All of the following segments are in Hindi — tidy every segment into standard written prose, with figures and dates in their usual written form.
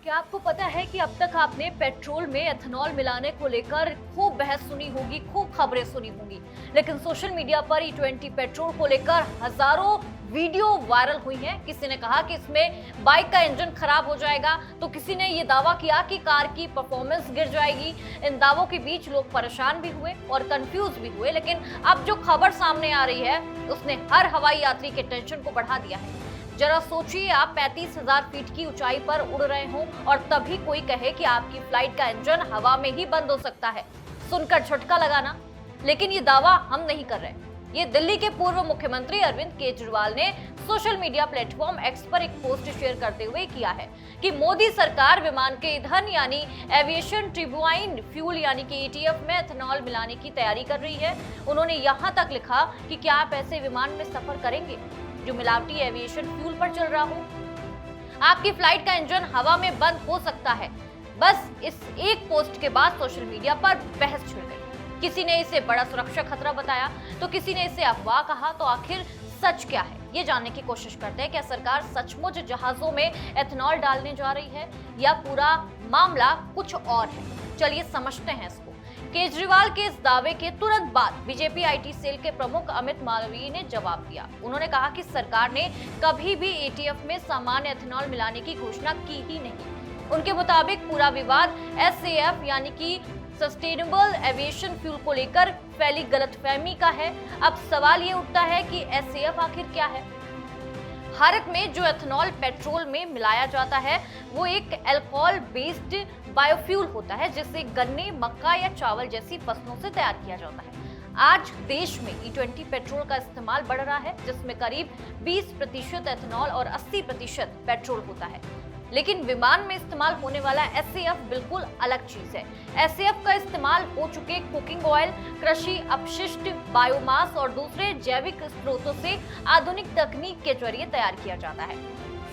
क्या आपको पता है कि अब तक आपने पेट्रोल में एथेनॉल मिलाने को लेकर खूब बहस सुनी होगी, खूब खबरें सुनी होंगी, लेकिन सोशल मीडिया पर E20 पेट्रोल को लेकर हजारों वीडियो वायरल हुई हैं। किसी ने कहा कि इसमें बाइक का इंजन खराब हो जाएगा, तो किसी ने ये दावा किया कि कार की परफॉर्मेंस गिर जाएगी। इन दावों के बीच लोग परेशान भी हुए और कंफ्यूज भी हुए, लेकिन अब जो खबर सामने आ रही है उसने हर हवाई यात्री के टेंशन को बढ़ा दिया है। जरा सोचिए, आप 35,000 फीट की ऊंचाई पर उड़ रहे हो और तभी कोई कहे कि आपकी फ्लाइट का इंजन हवा में ही बंद हो सकता है। सुनकर झटका लगाना, लेकिन ये दावा हम नहीं कर रहे। ये दिल्ली के पूर्व मुख्यमंत्री अरविंद केजरीवाल ने सोशल मीडिया प्लेटफॉर्म एक्स पर एक पोस्ट शेयर करते हुए किया है कि मोदी सरकार विमान के ईंधन यानी एविएशन ट्यूबाइन फ्यूल यानी कि ATF में एथेनॉल मिलाने की तैयारी कर रही है। उन्होंने यहाँ तक लिखा कि क्या आप ऐसे विमान में सफर करेंगे जो मिलावटी एविएशन फ्यूल पर चल रहा हो? आपकी फ्लाइट का इंजन हवा में बंद हो सकता है। बस इस एक पोस्ट के बाद सोशल मीडिया पर बहस छिड़ गई। किसी ने इसे बड़ा सुरक्षा खतरा बताया, तो किसी ने इसे अफवाह कहा। तो आखिर सच क्या है, ये जानने की कोशिश करते हैं। क्या सरकार सचमुच जहाजों में एथेनॉल डालने जा रही है या पूरा मामला कुछ और है? चलिए समझते हैं इसको। केजरीवाल के इस दावे के तुरंत बाद बीजेपी IT सेल के प्रमुख अमित मालवीय ने जवाब दिया। उन्होंने कहा कि सरकार ने कभी भी ATF में सामान्य एथेनॉल मिलाने की घोषणा की ही नहीं। उनके मुताबिक पूरा विवाद SAF यानी कि सस्टेनेबल एविएशन फ्यूल को लेकर फैली गलतफहमी का है। अब सवाल ये उठता है कि SAF आखिर क्या है? भारत में जो एथेनॉल पेट्रोल में मिलाया जाता है वो एक अल्कोहल बेस्ड बायोफ्यूल होता है, जिसे गन्ने, मक्का या चावल जैसी फसलों से तैयार किया जाता है। आज देश में E20 पेट्रोल का इस्तेमाल बढ़ रहा है, जिसमें करीब 20% एथेनॉल और 80% पेट्रोल होता है। लेकिन विमान में इस्तेमाल होने वाला SAF बिल्कुल अलग चीज है। SAF का इस्तेमाल हो चुके कुकिंग ऑयल, कृषि अपशिष्ट, बायोमास और दूसरे जैविक स्रोतों से आधुनिक तकनीक के जरिए तैयार किया जाता है।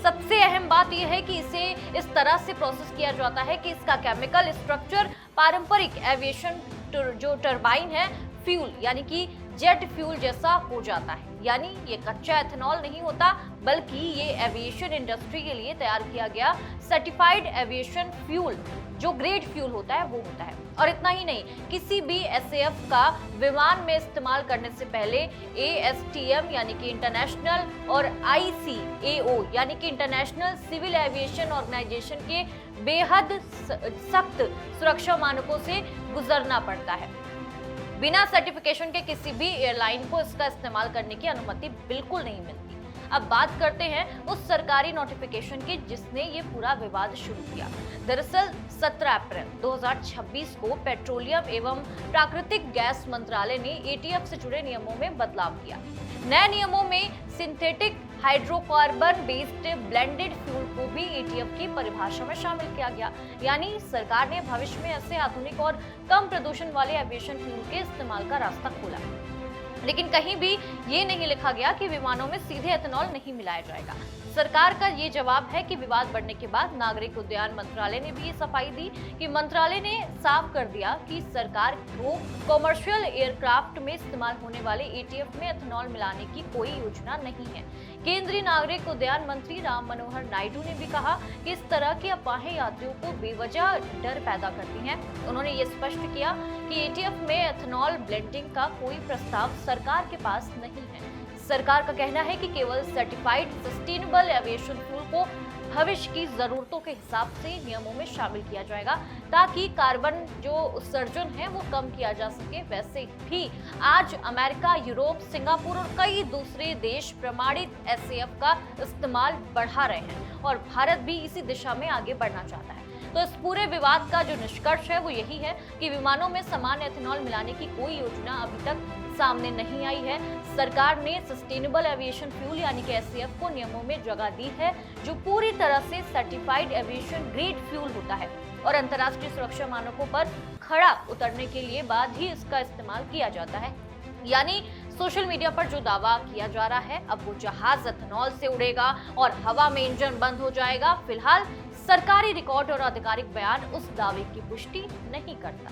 सबसे अहम बात यह है कि इसे इस तरह से प्रोसेस किया जाता है कि इसका केमिकल स्ट्रक्चर पारंपरिक एविएशन जो टरबाइन है फ्यूल यानी कि जेट फ्यूल जैसा हो जाता है। यानी ये कच्चा एथेनॉल नहीं होता, बल्कि ये एविएशन इंडस्ट्री के लिए तैयार किया गया सर्टिफाइड एविएशन फ्यूल जो ग्रेड फ्यूल होता है वो होता है। और इतना ही नहीं, किसी भी SAF का विमान में इस्तेमाल करने से पहले ASTM यानी कि इंटरनेशनल और ICAO यानी कि इंटरनेशनल सिविल एविएशन ऑर्गेनाइजेशन के बेहद सख्त सुरक्षा मानकों से गुजरना पड़ता है। बिना सर्टिफिकेशन के किसी भी एयरलाइन को इसका इस्तेमाल करने की अनुमति बिल्कुल नहीं मिलती। अब बात करते हैं उस सरकारी नोटिफिकेशन की जिसने ये पूरा विवाद शुरू किया। दरअसल 17 अप्रैल 2026 को पेट्रोलियम एवं प्राकृतिक गैस मंत्रालय ने ATF से जुड़े नियमों में बदलाव किया। नए नियमों में synthetic hydrocarbon based blended fuel को भी ATF की परिभाषा में शामिल किया गया। यानी सरकार ने भविष्य में ऐसे आधुनिक और कम प्रदूषण वाले एविएशन फ्यूल के इस्तेमाल का रास्ता खोला। लेकिन कहीं भी ये नहीं लिखा गया कि विमानों में सीधे एथेनॉल नहीं मिलाया जाएगा। सरकार का ये जवाब है कि विवाद बढ़ने के बाद नागरिक उड्डयन मंत्रालय ने भी ये सफाई दी कि मंत्रालय ने साफ कर दिया कि सरकार को कॉमर्शियल एयरक्राफ्ट में इस्तेमाल होने वाले ATF में एथेनॉल मिलाने की कोई योजना नहीं है। केंद्रीय नागरिक उड्डयन मंत्री राम मनोहर नायडू ने भी कहा कि इस तरह की अफवाहें यात्रियों को बेवजह डर पैदा करती हैं। उन्होंने ये स्पष्ट किया कि ATF में एथेनॉल ब्लेंडिंग का कोई प्रस्ताव सरकार के पास नहीं है। सरकार का कहना है कि केवल सर्टिफाइड सस्टेनेबल एविएशन फ्यूल को भविष्य की जरूरतों के हिसाब से नियमों में शामिल किया जाएगा, ताकि कार्बन जो उत्सर्जन है वो कम किया जा सके। वैसे भी आज अमेरिका, यूरोप, सिंगापुर और कई दूसरे देश प्रमाणित SAF का इस्तेमाल बढ़ा रहे हैं और भारत भी इसी दिशा में आगे बढ़ना चाहता है। तो इस पूरे विवाद का जो निष्कर्ष है वो यही है कि विमानों में सामान्य एथेनॉल मिलाने की कोई योजना अभी तक सामने नहीं आई है। सरकार ने सस्टेनेबल एविएशन फ्यूल यानी कि SAF को नियमों में जगह दी है, जो पूरी तरह से सर्टिफाइड एविएशन ग्रेड फ्यूल होता है और अंतर्राष्ट्रीय सुरक्षा मानकों पर खरा उतरने के लिए बाद ही इसका इस्तेमाल किया जाता है। यानी सोशल मीडिया पर जो दावा किया जा रहा है अब वो जहाज एथेनॉल से उड़ेगा और हवा में इंजन बंद हो जाएगा, फिलहाल सरकारी रिकॉर्ड और आधिकारिक बयान उस दावे की पुष्टि नहीं करता।